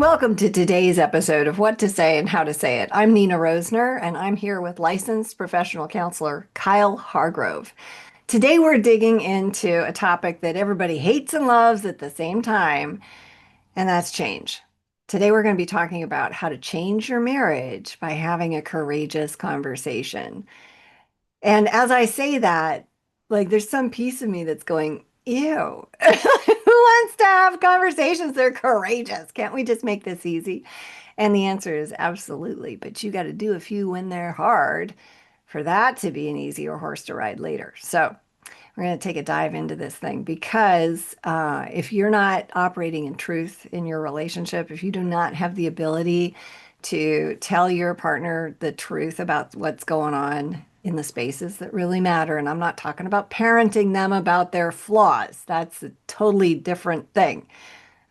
Welcome to today's episode of What to Say and How to Say It. I'm Nina Rosner, and I'm here with licensed professional counselor Kyle Hargrove. Today, we're digging into a topic that everybody hates and loves at the same time, and that's change. Today, we're going to be talking about how to change your marriage by having a courageous conversation. And as I say that, like there's some piece of me that's going, ew. Who wants to have conversations that are courageous? Can't we just make this easy? And the answer is absolutely. But you got to do a few when they're hard for that to be an easier horse to ride later. So we're going to take a dive into this thing because if you're not operating in truth in your relationship, if you do not have the ability to tell your partner the truth about what's going on in the spaces that really matter, and I'm not talking about parenting them about their flaws, that's a totally different thing.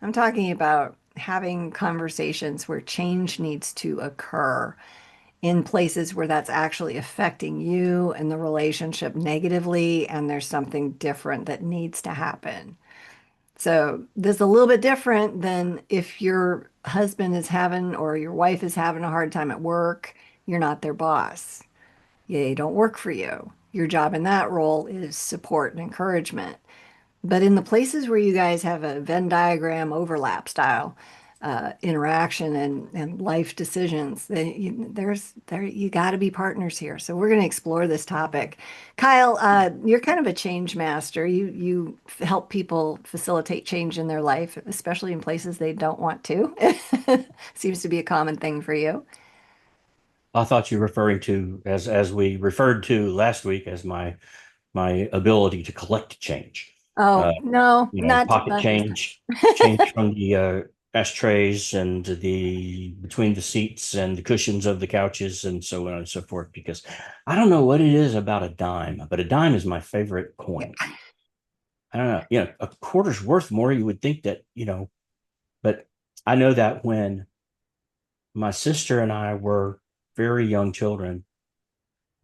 I'm talking about having conversations where change needs to occur in places where that's actually affecting you and the relationship negatively, and there's something different that needs to happen. So this is a little bit different than if your husband is having or your wife is having a hard time at work, you're not their boss. They don't work for you. Your job in that role is support and encouragement. But in the places where you guys have a Venn diagram overlap style interaction and life decisions, then you got to be partners here. So we're going to explore this topic. Kyle, you're kind of a change master. You help people facilitate change in their life, especially in places they don't want to. Seems to be a common thing for you. I thought you were referring to as we referred to last week as my ability to collect change. Oh, Uh, no, not Pocket not this change, change from the ashtrays and the between the seats and the cushions of the couches and so on and so forth. Because I don't know what it is about a dime, but a dime is my favorite coin. time. I don't know. A quarter's worth more. You would think that, but I know that when my sister and I were very young children,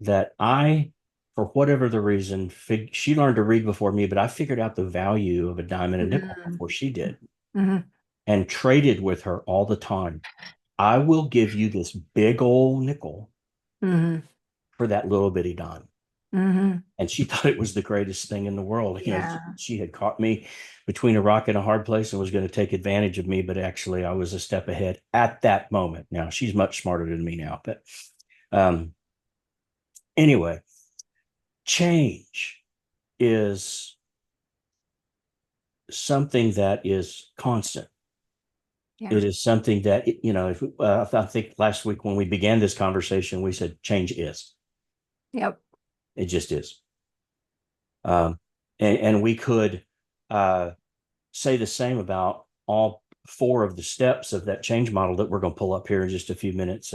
that for whatever the reason, she learned to read before me, but I figured out the value of a dime and a nickel Mm, before she did mhm, and traded with her all the time. I will give you this big old nickel mhm, for that little bitty dime. mhm. And she thought it was the greatest thing in the world. Yeah. She had caught me between a rock and a hard place and was going to take advantage of me, but actually I was a step ahead at that moment. Now she's much smarter than me now, but um, anyway, change is something that is constant. Yeah. It is something that, if, I think last week when we began this conversation, we said change is. Yep. It just is. Um, and we could uh, say the same about all four of the steps of that change model that we're going to pull up here in just a few minutes.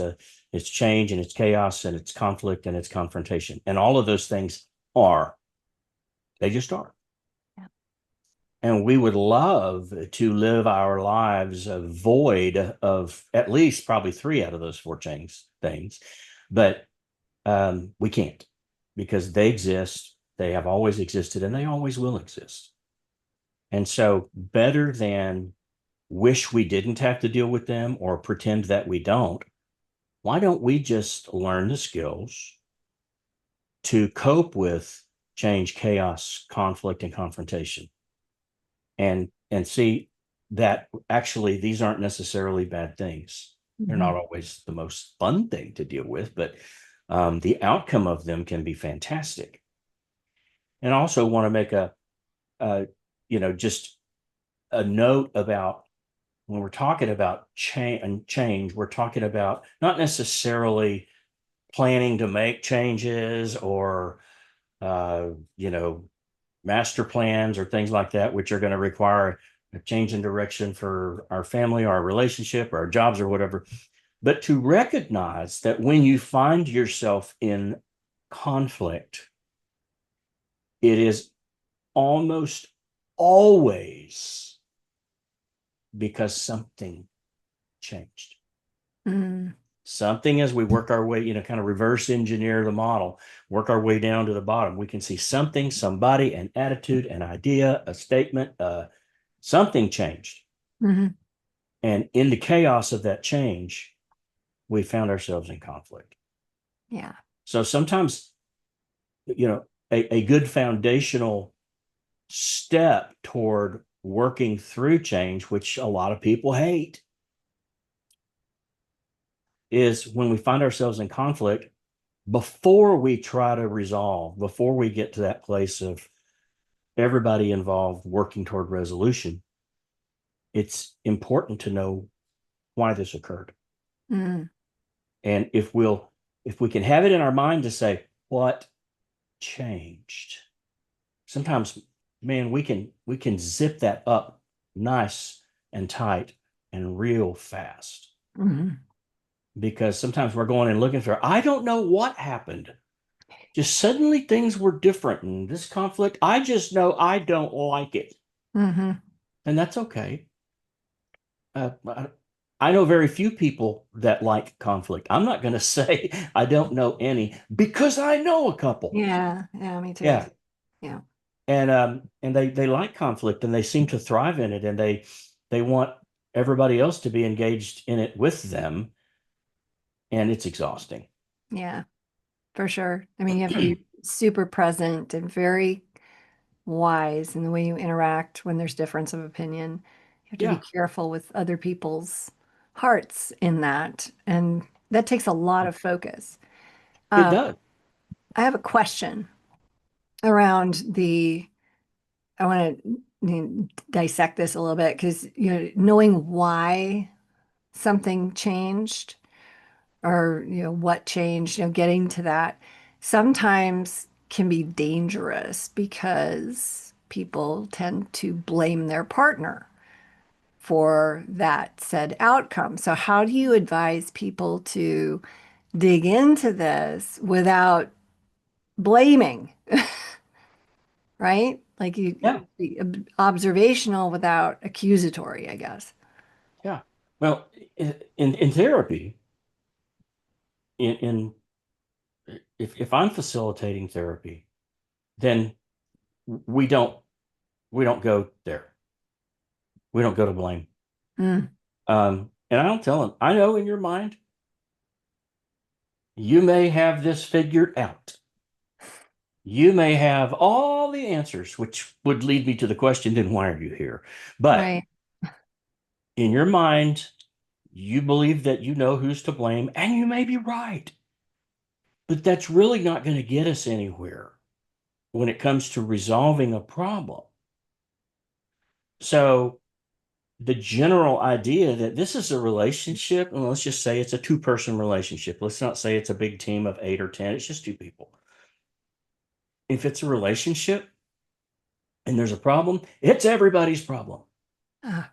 It's change and it's chaos and it's conflict and it's confrontation. And all of those things are, they just are. Yeah. And we would love to live our lives void of at least probably three out of those four chains things, but we can't because they exist. They have always existed and they always will exist. And so, better than wish we didn't have to deal with them or pretend that we don't, why don't we just learn the skills to cope with change, chaos, conflict, and confrontation? And see that actually these aren't necessarily bad things. They're Mhm. not always the most fun thing to deal with, but the outcome of them can be fantastic. And I also want to make a just a note about when we're talking about change, we're talking about not necessarily planning to make changes or uh, you know master plans or things like that, which are going to require a change in direction for our family, or our relationship, or our jobs, or whatever. But to recognize that when you find yourself in conflict, it is almost always because something changed. Mm. Something as we work our way, kind of reverse engineer the model, work our way down to the bottom, we can see something, somebody, an attitude, an idea, a statement, something changed. Mhm. And in the chaos of that change, we found ourselves in conflict. Yeah. So sometimes, a good foundational step toward working through change, which a lot of people hate, is when we find ourselves in conflict, before we try to resolve, before we get to that place of everybody involved working toward resolution, it's important to know why this occurred. Mm, And if we can have it in our mind to say, what changed? Sometimes, man, we can zip that up nice and tight and real fast, mhm. because sometimes we're going and looking for, I don't know what happened. Just suddenly things were different in this conflict. I just know I don't like it. Mhm. And that's okay. I know very few people that like conflict. I'm not going to say I don't know any, because I know a couple. Yeah. Yeah. Me too. Yeah. Yeah. And they like conflict, and they seem to thrive in it, and they want everybody else to be engaged in it with them, and it's exhausting. Yeah. For sure. I mean, you have to be super present and very wise in the way you interact when there's difference of opinion. You have to be Yeah, careful with other people's hearts in that. And that takes a lot of focus. it Um, does. I have a question around I want to dissect this a little bit because, knowing why something changed or, what changed, getting to that sometimes can be dangerous because people tend to blame their partner for that said outcome. So, how do you advise people to dig into this without blaming, right? Like you Yeah, be observational without accusatory, I guess. yeah. Well, in therapy, in if I'm facilitating therapy, then we don't we don't go there. We don't go to blame. Mm, And I don't tell them, I know in your mind you may have this figured out. You may have all the answers, which would lead me to the question, then why are you here? But right. in your mind, you believe that you know who's to blame, and you may be right. But that's really not going to get us anywhere when it comes to resolving a problem. So, the general idea that this is a relationship, and let's just say it's a two-person relationship. Let's not say it's a big team of 8 or 10, it's just two people. If it's a relationship and there's a problem, it's everybody's problem. Ah,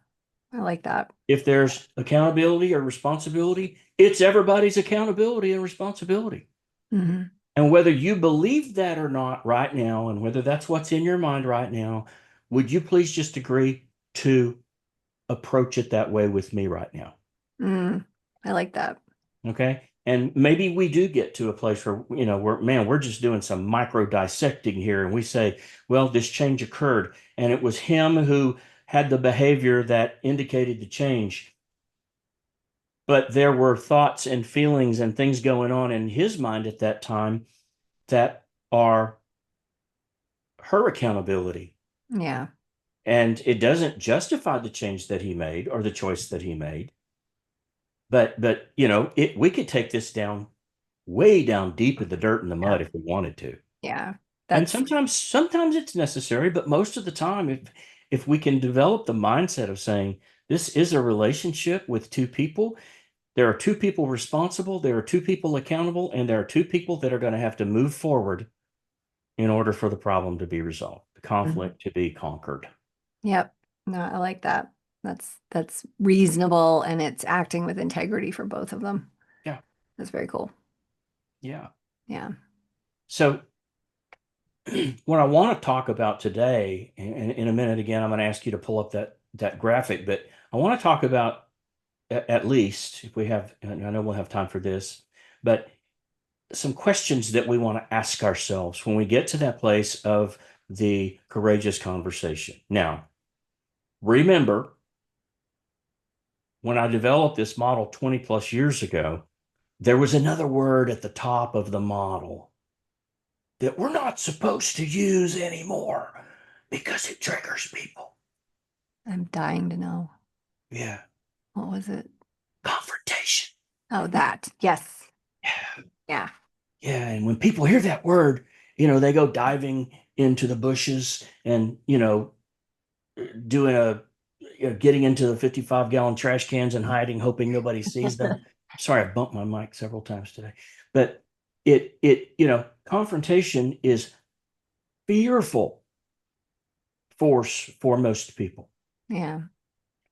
I like that. If there's accountability or responsibility, it's everybody's accountability and responsibility. Hmm. And whether you believe that or not right now, and whether that's what's in your mind right now, would you please just agree to approach it that way with me right now? Mm, I like that. Okay. And maybe we do get to a place where, we're just doing some micro dissecting here. And we say, well, this change occurred, and it was him who had the behavior that indicated the change. But there were thoughts and feelings and things going on in his mind at that time that are her accountability. Yeah. And it doesn't justify the change that he made or the choice that he made. But we could take this down way down deep in the dirt and the Yeah. mud if we wanted to. Yeah. And That's, sometimes it's necessary, but most of the time, if we can develop the mindset of saying this is a relationship with two people, there are two people responsible, there are two people accountable, and there are two people that are going to have to move forward in order for the problem to be resolved, the mhm. conflict to be conquered. Yep. No, I like that. That's reasonable and it's acting with integrity for both of them. Yeah, That's very cool. yeah. Yeah. So what I want to talk about today, and in a minute again, I'm going to ask you to pull up that graphic, but I want to talk about, at least if we have, and I know we'll have time for this, but some questions that we want to ask ourselves when we get to that place of the courageous conversation. Now, remember, when I developed this model 20 plus years ago, there was another word at the top of the model that we're not supposed to use anymore because it triggers people. I'm dying to know. Yeah. What was it? Confrontation. Oh, that. Yes. Yeah. Yeah. Yeah. And when people hear that word, they go diving into the bushes and, doing getting into the 55-gallon trash cans and hiding, hoping nobody sees them. Sorry, I bumped my mic several times today. But confrontation is fearful force for most people. Yeah.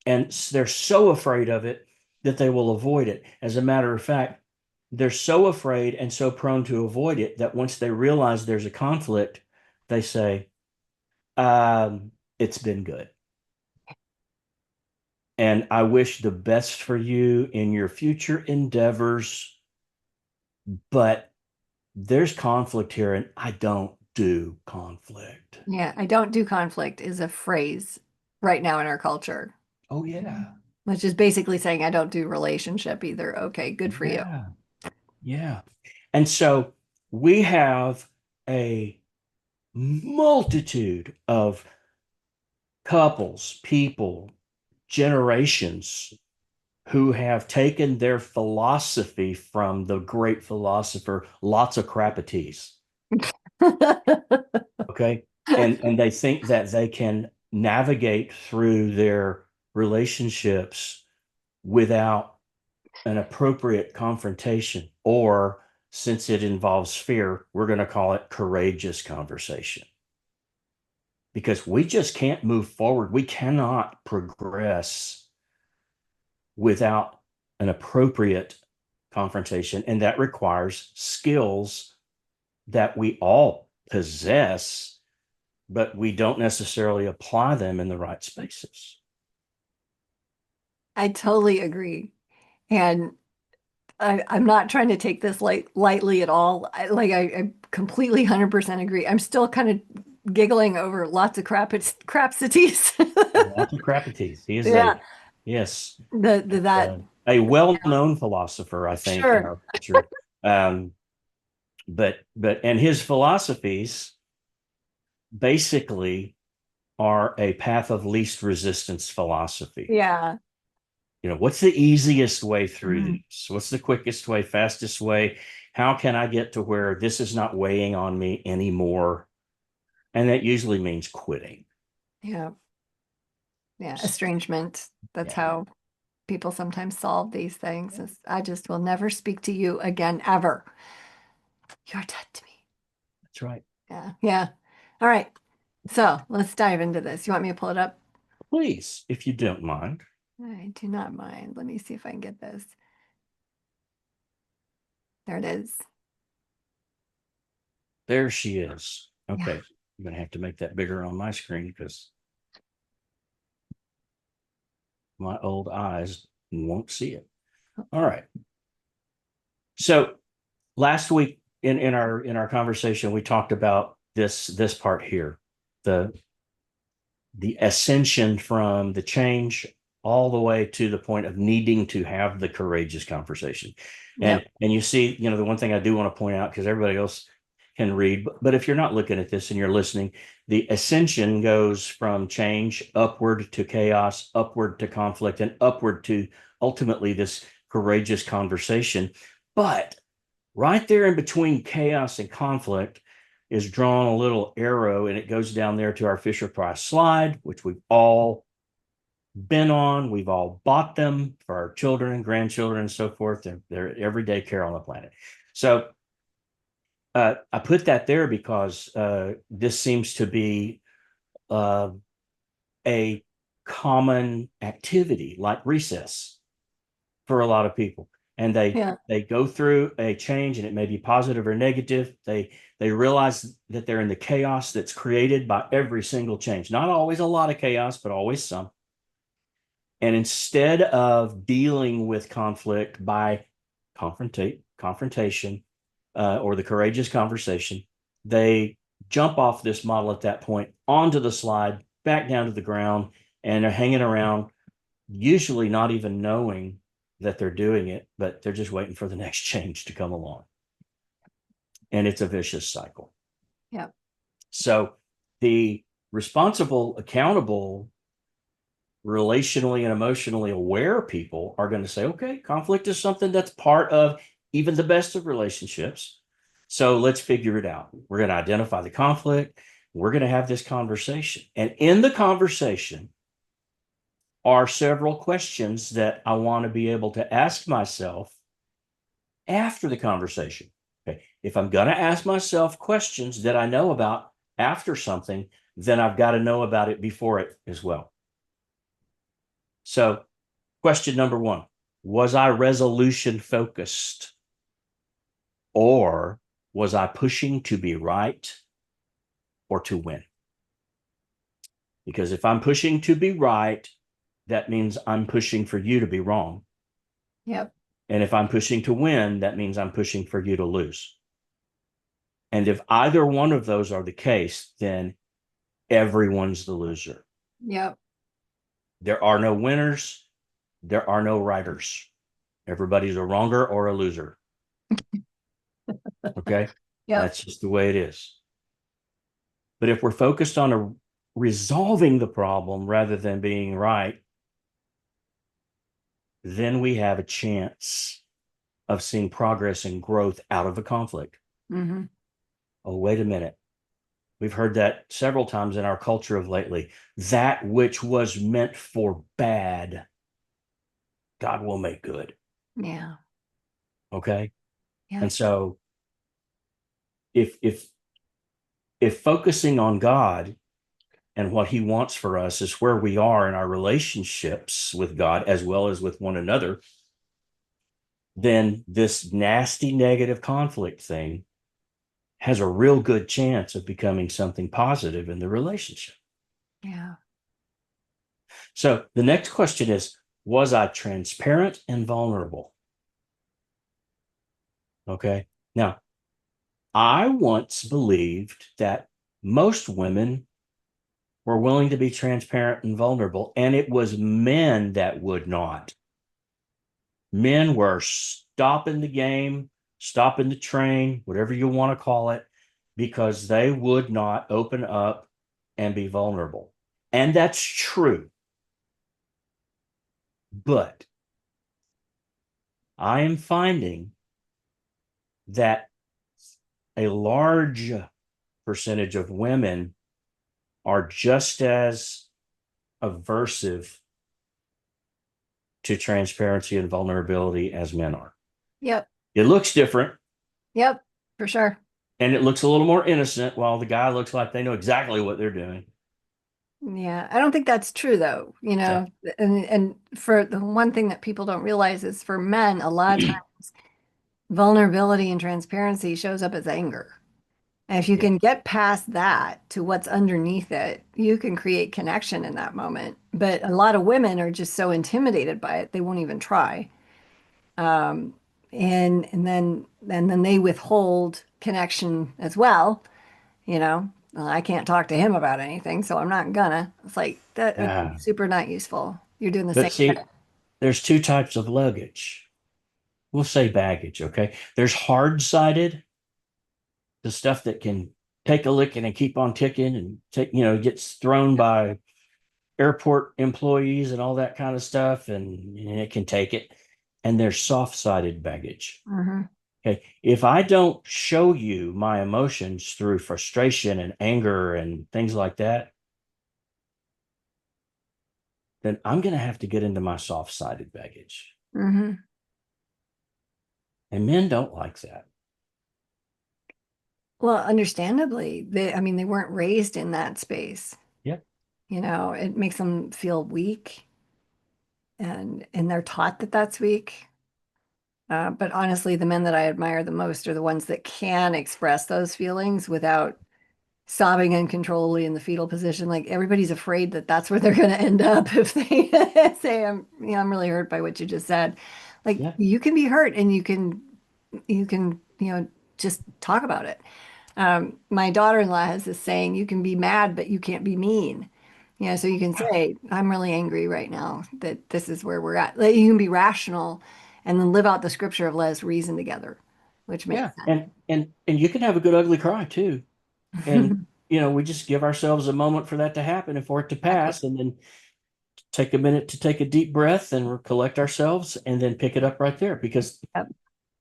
And they're so afraid of it that they will avoid it. As a matter of fact, they're so afraid and so prone to avoid it that once they realize there's a conflict, they say, it's been good. And I wish the best for you in your future endeavors, but there's conflict here, and I don't do conflict. Yeah. I don't do conflict is a phrase right now in our culture, Oh, yeah. which is basically saying I don't do relationship either. Okay, good for you. Yeah. Yeah. And so we have a multitude of couples, people, generations who have taken their philosophy from the great philosopher, lots of Socrates. Okay. And they think that they can navigate through their relationships without an appropriate confrontation, or since it involves fear, we're going to call it courageous conversation. Because we just can't move forward. We cannot progress without an appropriate confrontation. And that requires skills that we all possess, but we don't necessarily apply them in the right spaces. I totally agree. And I'm not trying to take this lightly at all. I completely 100% agree. I'm still kind of giggling over lots of crapsities. Lots of Socrates. He is Yeah, yes, that a well-known philosopher, I think, in sure. our culture. Um, and his philosophies basically are a path of least resistance philosophy. Yeah. What's the easiest way through Mhm. this? What's the quickest way, fastest way? How can I get to where this is not weighing on me anymore? And that usually means quitting. Yeah. Yeah. Estrangement. That's Yeah, how people sometimes solve these things. Is I just will never speak to you again ever. You're dead to me. that's right. Yeah. Yeah. All right. So let's dive into this. You want me to pull it up? Please, if you don't mind. I do not mind. Let me see if I can get this. There it is. There she is. Yeah. Okay. I'm going to have to make that bigger on my screen because my old eyes won't see it. All right. So last week in our conversation, we talked about this part here, the the ascension from the change all the way to the point of needing to have the courageous conversation. And Yep. and you see, the one thing I do want to point out, because everybody else can read, but if you're not looking at this and you're listening, the ascension goes from change upward to chaos, upward to conflict, and upward to ultimately this courageous conversation. But right there in between chaos and conflict is drawn a little arrow, and it goes down there to our Fisher Price slide, which we've all been on. We've all bought them for our children and grandchildren and so forth. They're everyday care on the planet. So I put that there because this seems to be uh, a common activity like recess for a lot of people, and they Yeah. they go through a change, and it may be positive or negative. They realize that they're in the chaos that's created by every single change. Not always a lot of chaos, but always some. And instead of dealing with conflict by confrontation or the courageous conversation, they jump off this model at that point onto the slide, back down to the ground, and they're hanging around usually not even knowing that they're doing it, but they're just waiting for the next change to come along. And it's a vicious cycle. Yep. So the responsible, accountable, relationally and emotionally aware people are going to say, okay, conflict is something that's part of even the best of relationships. So let's figure it out. We're going to identify the conflict. We're going to have this conversation. And in the conversation are several questions that I want to be able to ask myself after the conversation. Okay. If I'm going to ask myself questions that I know about after something, then I've got to know about it before it as well. So, question number one, was I resolution focused, or was I pushing to be right or to win? Because if I'm pushing to be right, that means I'm pushing for you to be wrong. Yep. And if I'm pushing to win, that means I'm pushing for you to lose. And if either one of those are the case, then everyone's the loser. Yep. There are no winners. There are no writers. Everybody's a wronger or a loser. Okay. Yep. That's just the way it is. But if we're focused on resolving the problem rather than being right, then we have a chance of seeing progress and growth out of a conflict. Hmm. Oh, wait a minute. We've heard that several times in our culture of lately. That which was meant for bad, God will make good. Yeah. Okay. And Yep. so if if if focusing on God and what he wants for us is where we are in our relationships with God as well as with one another, then this nasty negative conflict thing has a real good chance of becoming something positive in the relationship. Yeah. So the next question is, was I transparent and vulnerable? Okay. Now, I once believed that most women were willing to be transparent and vulnerable, and it was men that would not. Men were stopping the game, stopping the train, whatever you want to call it, because they would not open up and be vulnerable. And that's true. But I am finding that a large percentage of women are just as aversive to transparency and vulnerability as men are. Yep. It looks different Yep. For sure. and it looks a little more innocent while the guy looks like they know exactly what they're doing. Yeah, I don't think that's true though, Okay. and for the one thing that people don't realize is for men, a lot of times vulnerability and transparency shows up as anger. And if you Yeah. can get past that to what's underneath it, you can create connection in that moment. But a lot of women are just so intimidated by it, they won't even try. Um, and then they withhold connection as well. I can't talk to him about anything, so I'm not gonna. It's like that, Yeah. super not useful. You're doing the But same see, thing. there's two types of luggage. We'll say baggage, okay? There's hard sided, the stuff that can take a licking and keep on ticking and gets thrown by airport employees and all that kind of stuff, and it can take it. And there's soft sided baggage. Hmm. Okay. If I don't show you my emotions through frustration and anger and things like that, then I'm going to have to get into my soft sided baggage. Hmm. And men don't like that. Well, understandably, I mean, they weren't raised in that space. Yep. It makes them feel weak, and they're taught that that's weak. But honestly, the men that I admire the most are the ones that can express those feelings without sobbing uncontrollably in the fetal position. Like everybody's afraid that that's where they're going to end up if they say, I'm really hurt by what you just said. Like Yeah. you can be hurt and you can, just talk about it. My daughter-in-law has this saying, you can be mad, but you can't be mean. Yeah, so you can say, I'm really angry right now that this is where we're at. Like, you can be rational and then live out the scripture of let us reason together, which makes Yeah, and you can have a good ugly cry too. sense. And we just give ourselves a moment for that to happen and for it to Exactly. pass, and then take a minute to take a deep breath and collect ourselves, and then pick it up right there, because Yep.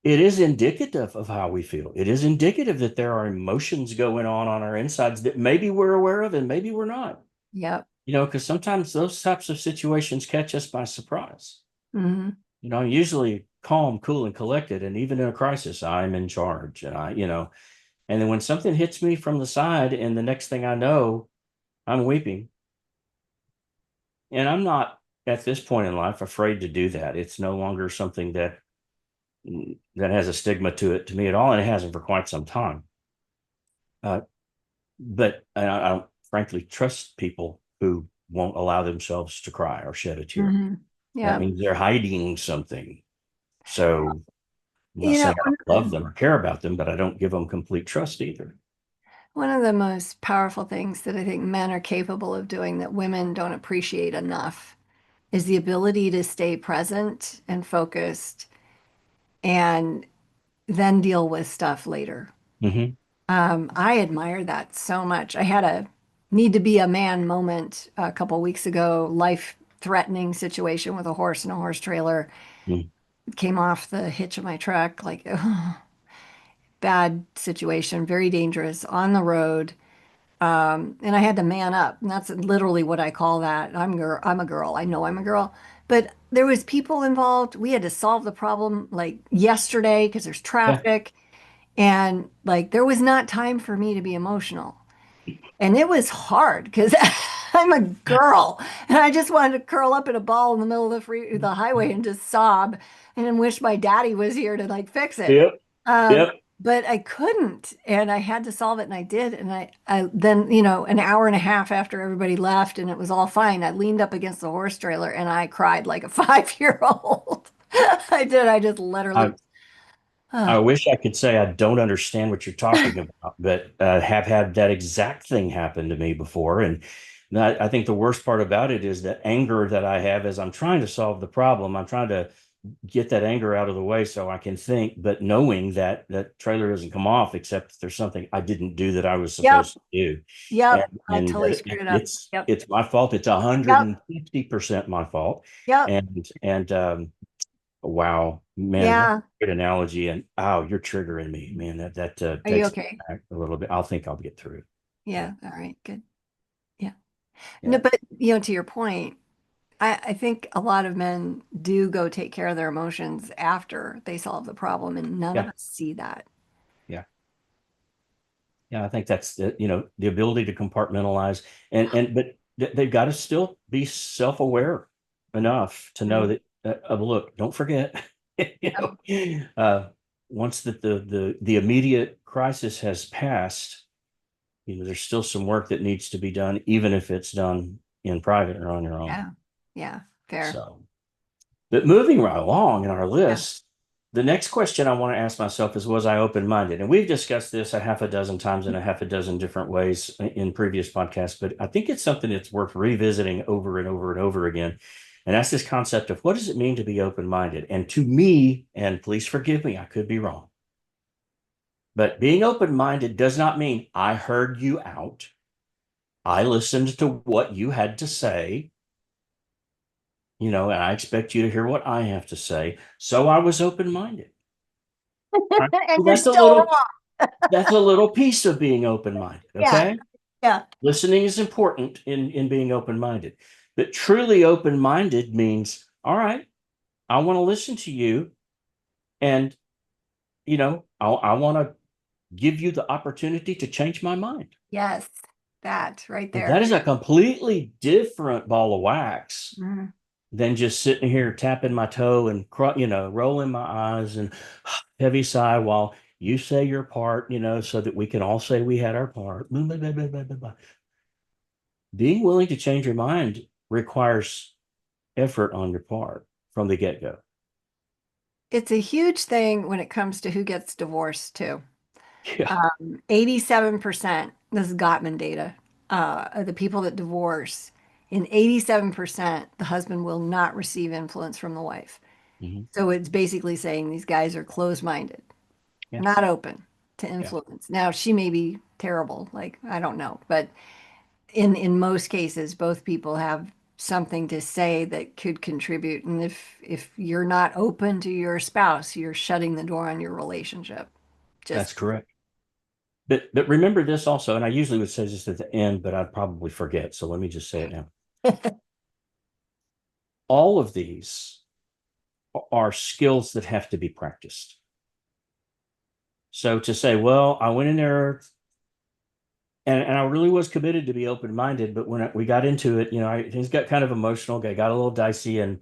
it is indicative of how we feel. It is indicative that there are emotions going on our insides that maybe we're aware of and maybe we're not. Yep. Because sometimes those types of situations catch us by surprise. Hmm. I'm usually calm, cool, and collected, and even in a crisis, I'm in charge. And then when something hits me from the side, and the next thing I know, I'm weeping. And I'm not at this point in life afraid to do that. It's no longer something that has a stigma to me at all, and it hasn't for quite some time. Uh, but I don't frankly trust people who won't allow themselves to cry or shed a tear. Hmm. That Yeah. means they're hiding something. So I'm not You know, saying I don't love them or care about them, but I don't give them complete trust either. one of the most powerful things that I think men are capable of doing that women don't appreciate enough is the ability to stay present and focused and then deal with stuff later. Hmm. I admire that so much. I had a need to be a man moment a couple weeks ago, life-threatening situation with a horse and a horse trailer. Came off the hitch of my truck, like bad situation, very dangerous on the road. And I had to man up. And that's literally what I call that. I'm a girl. I know I'm a girl. But there was people involved. We had to solve the problem like yesterday because there's Yeah. traffic. And like there was not time for me to be emotional. And it was hard because I'm a girl and I just wanted to curl up in a ball in the middle of the highway and just sob and then wish my daddy was here to like fix it. Yep. Um, Yep. but I couldn't and I had to solve it and I did. And I then, you know, an hour and a half after everybody left and it was all fine, I leaned up against the horse trailer and I cried like a 5-year old. I did. I just literally, I, I oh, wish I could say I don't understand what you're talking about, but have had that exact thing happen to me before. And I think the worst part about it is that anger that I have as I'm trying to solve the problem. I'm trying to get that anger out of the way so I can think, but knowing that that trailer doesn't come off except if there's something I didn't do that I was yep, supposed to do. And, yep. I and totally that screwed it up. it's Yep, it's my fault. It's yep, 150% my fault. yep. And wow, man, what Yeah. a good analogy. And oh, you're triggering me, man. That Are you takes me okay? back a little bit. I'll get through it. Yeah, Yeah. All right. Good. Yeah. No, yeah, but you know, to your point, I think a lot of men do go take care of their emotions after they solve the problem, and none of yeah, us see that. yeah. Yeah, I think that's the ability to compartmentalize, and but they've got to still be self-aware enough to know Mhm. that look, don't forget, you Yep. know, once that the immediate crisis has passed, there's still some work that needs to be done, even if it's done in private or on your own. Yeah. Yeah. Fair. So, but moving right along in our Yeah. list, the next question I want to ask myself is, was I open-minded? And we've discussed this a half a dozen times in a half a dozen different ways in previous podcasts, but I think it's something that's worth revisiting over and over and over again. And that's this concept of, what does it mean to be open-minded? And to me, and please forgive me, I could be wrong, but being open-minded does not mean I heard you out. I listened to what you had to say, and I expect you to hear what I have to say. So I was open-minded. Right? And you're That's a still little wrong. that's a little piece of being open-minded. Yeah. Okay. Yeah. Listening is important in being open-minded. But truly open-minded means, all right, I want to listen to you, and I want to give you the opportunity to change my mind. Yes. That right And that there. is a completely different ball of wax Mhm. than just sitting here tapping my toe and rolling my eyes and heavy sigh while you say your part, so that we can all say we had our part. Blah, blah, blah, blah, blah, blah. Being willing to change your mind requires effort on your part from the get-go. It's a huge thing when it comes to who gets divorced too. Yeah. 87%, this is Gottman data, of the people that divorce. In 87%, the husband will not receive influence from the wife. Mhm. So it's basically saying these guys are closed-minded, Yeah. not open to Yeah. influence. Now, she may be terrible, like I don't know, but in most cases, both people have something to say that could contribute. And if you're not open to your spouse, you're shutting the door on your relationship. That's Just correct. But remember this also, and I usually would say this at the end, but I'd probably forget. So let me just say it now. All of these are skills that have to be practiced. So to say, well, I went in there and I really was committed to be open minded, but when we got into it, things got kind of emotional, got a little dicey, and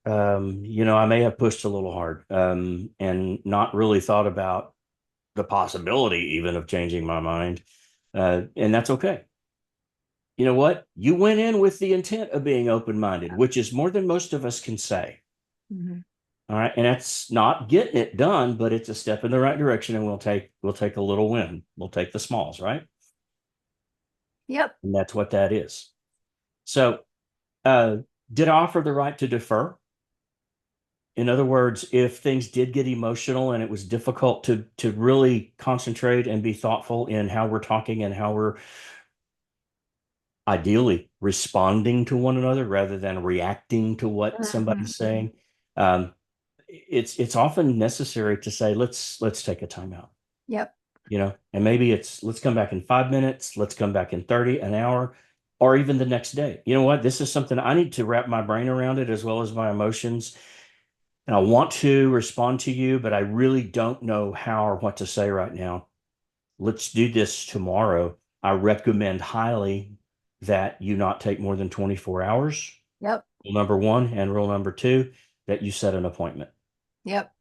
I may have pushed a little hard, and not really thought about the possibility even of changing my mind, and that's okay. You know what? You went in with the intent of being open minded, which is more than most of us can say. Mhm. All right, and that's not getting it done, but it's a step in the right direction, and we'll take a little win. We'll take the smalls, right? Yep. And that's what that is. So, uh, did I offer the right to defer? In other words, if things did get emotional and it was difficult to really concentrate and be thoughtful in how we're talking and how we're ideally responding to one another rather than reacting to what Mhm. somebody's saying, um, it's often necessary to say, let's take a timeout, Yep. and maybe it's let's come back in 5 minutes, let's come back in 30, an hour, or even the next day. You know what? This is something I need to wrap my brain around it as well as my emotions. And I want to respond to you, but I really don't know how or what to say right now. Let's do this tomorrow. I recommend highly that you not take more than 24 hours. Yep. Rule number one, and rule number two, that you set an appointment Yep.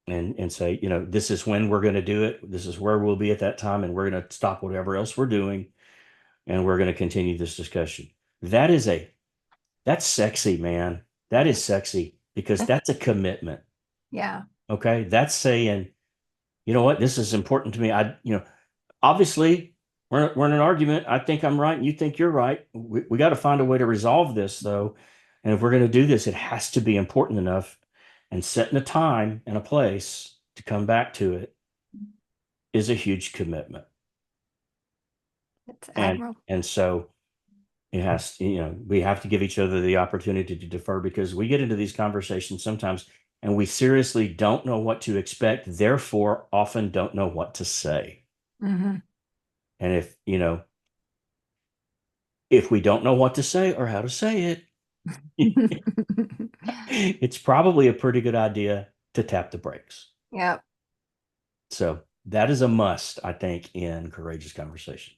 and say, this is when we're going to do it. This is where we'll be at that time, and we're going to stop whatever else we're doing, and we're going to continue this discussion. That is that's sexy, man. That is sexy because that's a commitment. Yeah. Okay. That's saying, you know what, this is important to me. Obviously we're in an argument. I think I'm right and you think you're right. We got to find a way to resolve this though. And if we're going to do this, it has to be important enough, and setting a time and a place to come back to it is a huge commitment. It's And admirable. and so we have to give each other the opportunity to defer, because we get into these conversations sometimes and we seriously don't know what to expect, therefore often don't know what to say. Hmm. And if we don't know what to say or how to say it, it's probably a pretty good idea to tap the brakes. Yep. So that is a must, I think, in courageous conversations.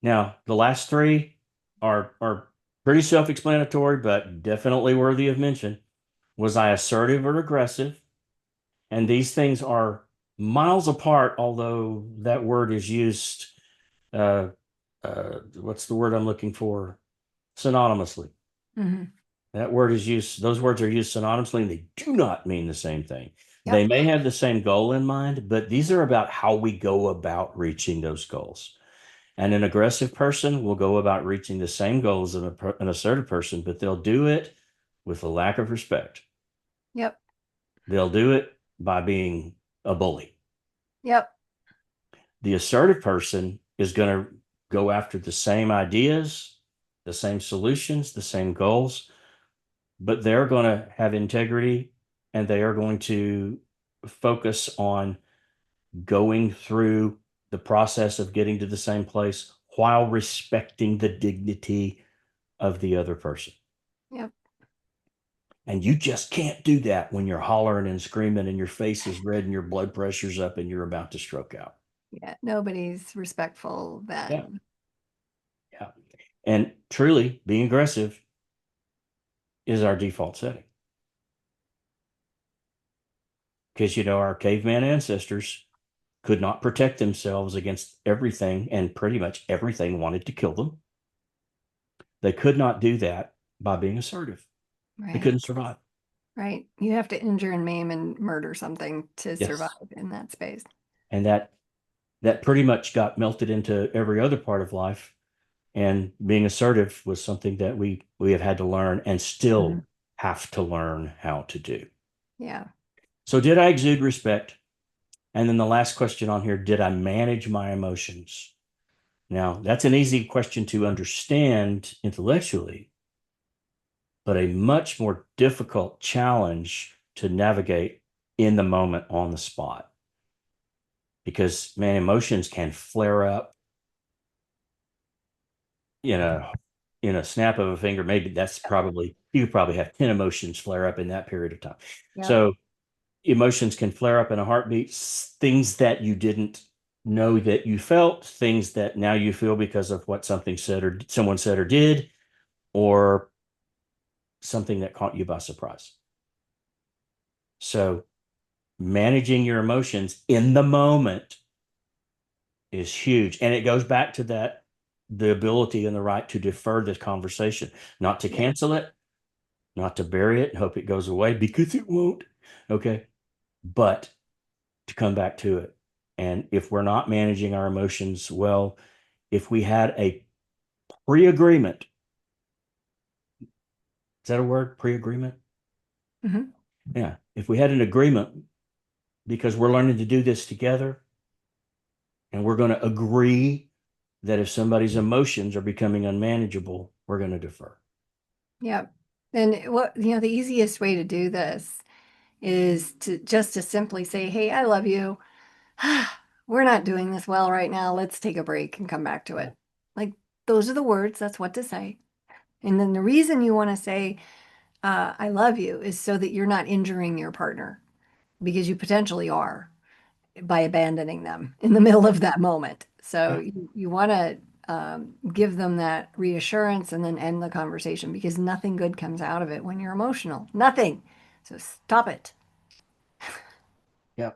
Now, the last three are pretty self-explanatory, but definitely worthy of mention. Was I assertive or aggressive? And these things are miles apart, although that word is used, uh, what's the word I'm looking for? Synonymously. Hmm. Those words are used synonymously, and they do not mean the same thing. They Yep. may have the same goal in mind, but these are about how we go about reaching those goals. And an aggressive person will go about reaching the same goals as an assertive person, but they'll do it with a lack of respect. Yep. They'll do it by being a bully. Yep. The assertive person is going to go after the same ideas, the same solutions, the same goals, but they're going to have integrity, and they are going to focus on going through the process of getting to the same place while respecting the dignity of the other person. Yep. And you just can't do that when you're hollering and screaming and your face is red and your blood pressure's up and you're about to stroke out. Yeah. Nobody's respectful Yeah. then. Yeah. And truly, being aggressive is our default setting. Because, our caveman ancestors could not protect themselves against everything, and pretty much everything wanted to kill them. They could not do that by being assertive. They Right. couldn't survive. Right. You have to injure and maim and murder something to survive Yes. in that space. And that pretty much got melted into every other part of life. And being assertive was something that we have had to learn and still Mhm. have to learn how to do. Yeah. So did I exude respect? And then the last question on here, did I manage my emotions? Now, that's an easy question to understand intellectually, but a much more difficult challenge to navigate in the moment on the spot. Because, man, emotions can flare up in a snap of a finger. Maybe that's probably, you probably have 10 emotions flare up in that period of time. Yep. So emotions can flare up in a heartbeat, things that you didn't know that you felt, things that now you feel because of what something said or someone said or did, or something that caught you by surprise. So managing your emotions in the moment is huge. And it goes back to that the ability and the right to defer this conversation, not to Yeah. cancel it, not to bury it and hope it goes away because it won't. Okay. But to come back to it. And if we're not managing our emotions well, if we had a pre agreement, is that a word? Pre agreement? Hmm. Yeah. If we had an agreement because we're learning to do this together and we're going to agree that if somebody's emotions are becoming unmanageable, we're going to defer. Yep. And the easiest way to do this is to simply say, "Hey, I love you. We're not doing this well right now. Let's take a break and come back to Yeah. it." Like those are the words. That's what to say. And then the reason you want to say, "I love you," is so that you're not injuring your partner because you potentially are by abandoning them in the middle of that moment. So Yeah. you want to give them that reassurance and then end the conversation because nothing good comes out of it when you're emotional. Nothing. So stop it. Yeah.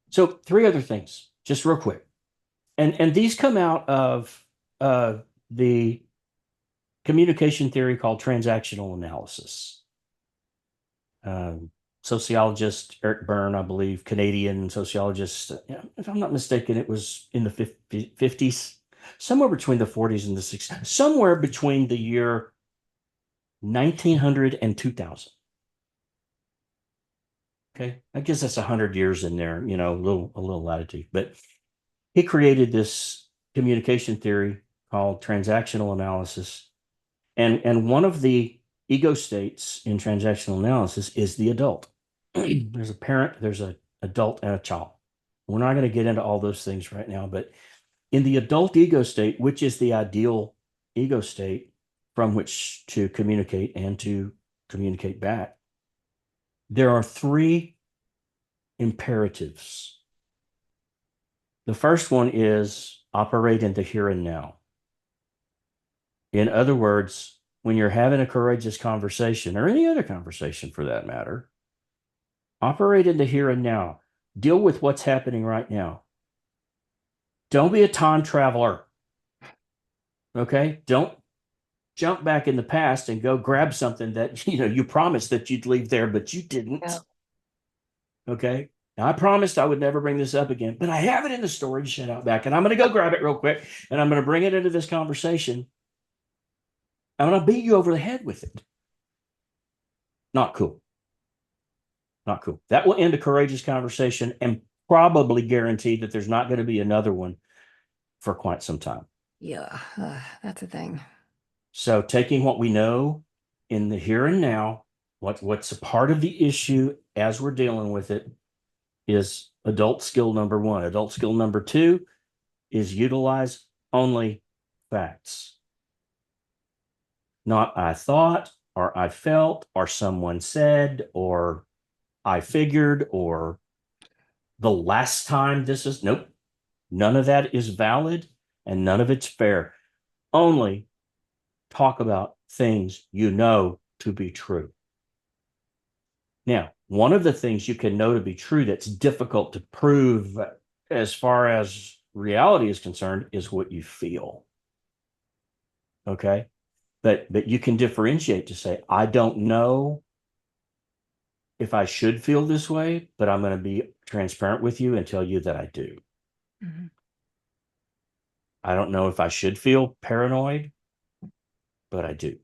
So three other things, just real quick. And these come out of the communication theory called transactional analysis. Um, Sociologist Eric Berne, I believe, Canadian sociologist. Yeah, if I'm not mistaken, it was in the 50s, somewhere between the 40s and the 60s, somewhere between the year 1900 and 2000. Okay, I guess that's 100 years in there, a little latitude. But he created this communication theory called transactional analysis, and one of the ego states in transactional analysis is the adult. There's a parent, there's an adult, and a child. We're not going to get into all those things right now, but in the adult ego state, which is the ideal ego state from which to communicate and to communicate back, there are three imperatives. The first one is operate in the here and now. In other words, when you're having a courageous conversation or any other conversation for that matter, operate in the here and now. Deal with what's happening right now. Don't be a time traveler. Okay. Don't jump back in the past and go grab something that you promised that you'd leave there, but you Yeah. didn't. Okay. Now, I promised I would never bring this up again, but I have it in the storage shed out back, and I'm going to go grab it real quick, and I'm going to bring it into this conversation. I'm going to beat you over the head with it. Not cool. Not cool. That will end a courageous conversation and probably guarantee that there's not going to be another one for quite some time. Yeah. That's a thing. So taking what we know in the here and now, what's a part of the issue as we're dealing with it is adult skill number one. Adult skill number two is utilize only facts. Not I thought or I felt or someone said or I figured or the last time this is nope. None of that is valid and none of it's fair. Only talk about things you know to be true. Now, one of the things you can know to be true that's difficult to prove as far as reality is concerned is what you feel. Okay. But you can differentiate to say, I don't know if I should feel this way, but I'm going to be transparent with you and tell you that I do. Mhm. I don't know if I should feel paranoid, but I do.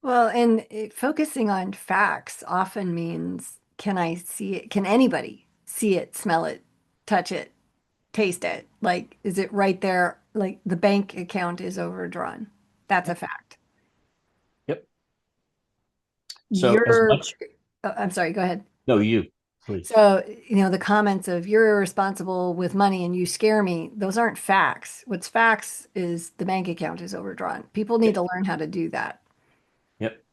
Well, and focusing on facts often means, can I see it? Can anybody see it, smell it, touch it, taste it? Like, is it right there? Like the bank account is overdrawn. That's a Yep. fact. Yep. So as You're, much, I'm sorry, go ahead. no, you, please. So, the comments of you're irresponsible with money and you scare me, those aren't facts. What's facts is the bank account is overdrawn. People need Yep. to learn how to do that. Yep.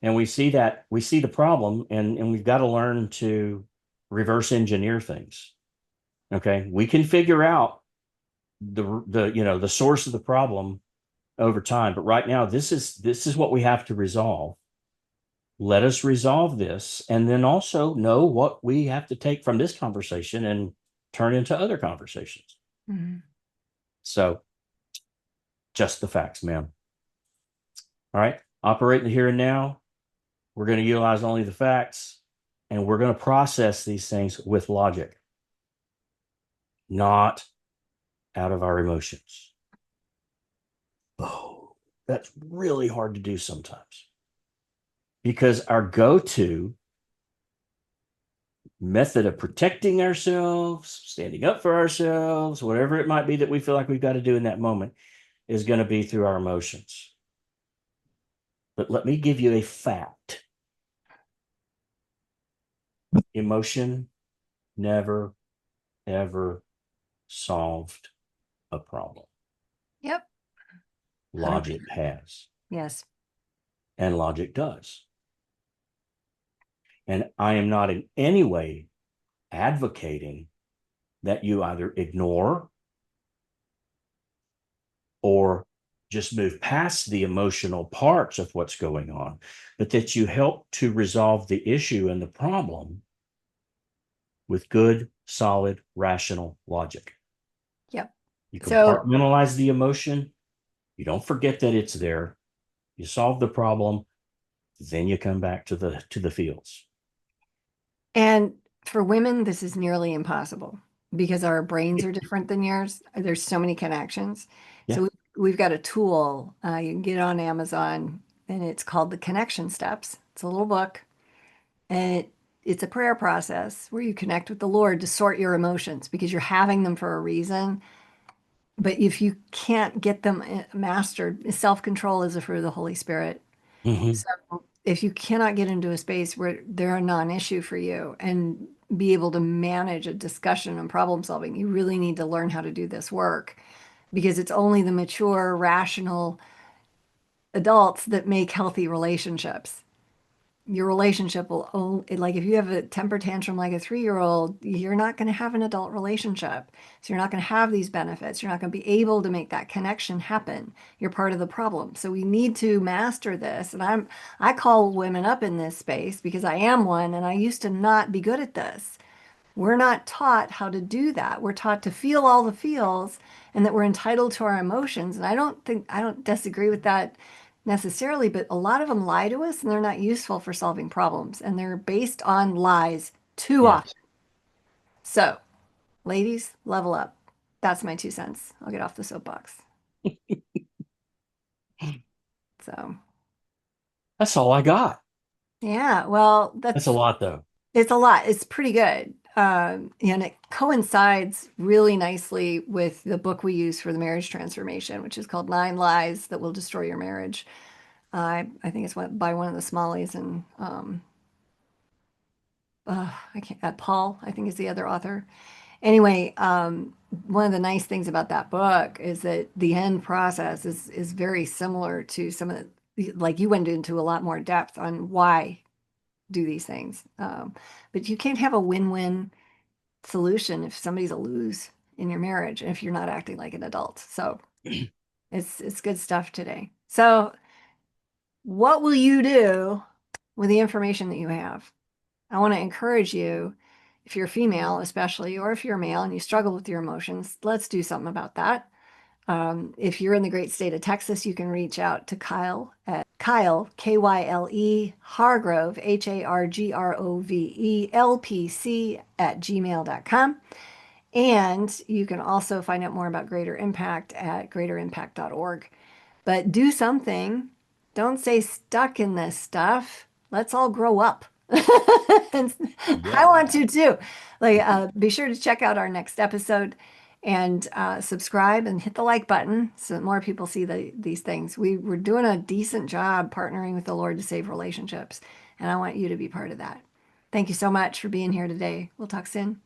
And we see the problem, and we've got to learn to reverse engineer things. Okay. We can figure out the source of the problem over time, but right now this is what we have to resolve. Let us resolve this, and then also know what we have to take from this conversation and turn into other conversations. Mhm. So just the facts, ma'am. All right. Operate in the here and now. We're going to utilize only the facts, and we're going to process these things with logic, not out of our emotions. Oh, that's really hard to do sometimes because our go-to method of protecting ourselves, standing up for ourselves, whatever it might be that we feel like we've got to do in that moment, is going to be through our emotions. But let me give you a fact: emotion never, ever solved a problem. Yep. Logic 100%. has, Yes. and logic does. And I am not in any way advocating that you either ignore or just move past the emotional parts of what's going on, but that you help to resolve the issue and the problem with good, solid, rational logic. Yep. You So, compartmentalize the emotion, you don't forget that it's there, you solve the problem, then you come back to the fields. and for women, this is nearly impossible because our brains are different than yours. There's so many connections. Yeah. So we've got a tool. You can get it on Amazon, and it's called the Connection Steps. It's a little book, and it's a prayer process where you connect with the Lord to sort your emotions because you're having them for a reason. But if you can't get them mastered, self-control is a fruit of the Holy Spirit. Mm-hmm. So if you cannot get into a space where they're a non-issue for you and be able to manage a discussion and problem solving, you really need to learn how to do this work because it's only the mature, rational adults that make healthy relationships. Your relationship will only, like if you have a temper tantrum like a 3-year-old, you're not going to have an adult relationship. So you're not going to have these benefits. You're not going to be able to make that connection happen. You're part of the problem. So we need to master this. And I call women up in this space because I am one and I used to not be good at this. We're not taught how to do that. We're taught to feel all the feels and that we're entitled to our emotions. And I don't disagree with that necessarily, but a lot of them lie to us and they're not useful for solving problems. And they're based on lies too often. Yes. So, ladies, level up. That's my 2 cents. I'll get off the soapbox. So, That's all I got. yeah, well, That's a lot, though. it's a lot. It's pretty good. And it coincides really nicely with the book we use for the marriage transformation, which is called Nine Lies That Will Destroy Your Marriage. I think it's by one of the Smalleys and I can't, Paul, I think is the other author. Anyway, one of the nice things about that book is that the end process is very similar to some of the, like you went into a lot more depth on why do these things. But you can't have a win-win solution if somebody's a lose in your marriage and if you're not acting like an adult. So it's good stuff today. So what will you do with the information that you have? I want to encourage you, if you're female especially, or if you're male and you struggle with your emotions, let's do something about that. If you're in the great state of Texas, you can reach out to Kyle at Kyle, Kyle, Hargrove, Hargrove, LPC at gmail.com. And you can also find out more about Greater Impact at greaterimpact.org. But do something. Don't stay stuck in this stuff. Let's all grow up. And I Yeah. want to too. Like, be sure to check out our next episode and subscribe and hit the like button so that more people see these things. We're doing a decent job partnering with the Lord to save relationships, and I want you to be part of that. Thank you so much for being here today. We'll talk soon.